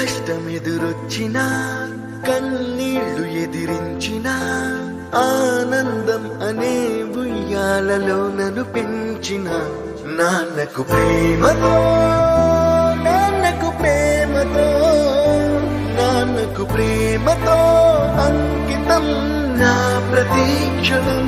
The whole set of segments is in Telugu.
కష్టమెదురొచ్చినా కన్నీళ్లు ఎదిరించినా ఆనందం అనే ఉయ్యాలలో నన్ను పెంచిన నాన్నకు ప్రేమతో నాన్నకు ప్రేమతో నాన్నకు ప్రేమతో అంకితం నా ప్రతీక్షణం.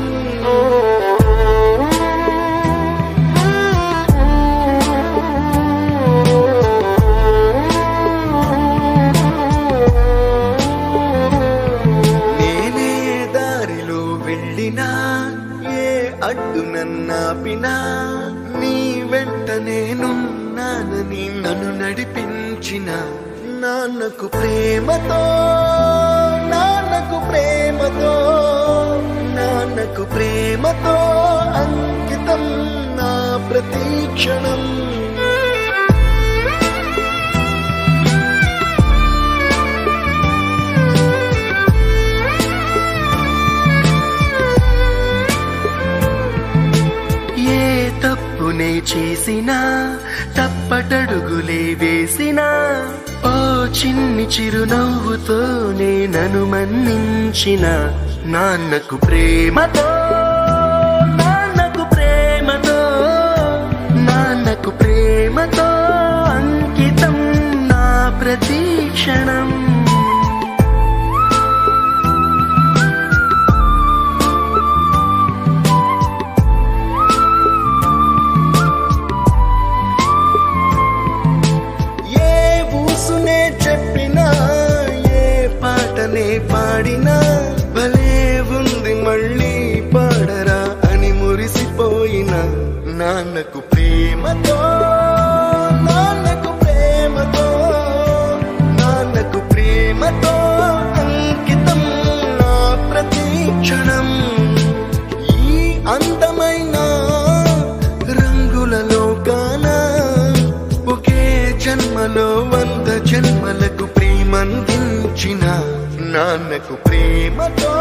నేనే దారిలో వెళ్ళినా ఏ అడ్డు నన్నాపినా నీ వెంట నేనున్నానని నన్ను నడిపించిన నాన్నకు ప్రేమతో నాన్నకు ప్రేమతో నాన్నకు ప్రేమతో అంకితం నా ప్రతీక్షణం. ఏ తప్పునే చేసినా తప్పటడుగులే వేసినా ఓ చిన్ని చిరునవ్వుతోనే నన్ను మన్నించిన నాన్నకు ప్రేమతో నాన్నకు ప్రేమతో నాన్నకు ప్రేమతో అంకితం నా ప్రతీక్షణం. పాడినా భలే ఉంది మళ్ళీ పాడరా అని మురిసిపోయిన నాన్నకు ప్రేమతో నాన్నకు ప్రేమతో నాన్నకు ప్రేమతో అంకితం నా ప్రతీక్షణం. ఈ అందమైన రంగులలో కానా ఒకే జన్మలో 100 జన్మలకు ప్రేమందించిన నాన్నకు ప్రేమతో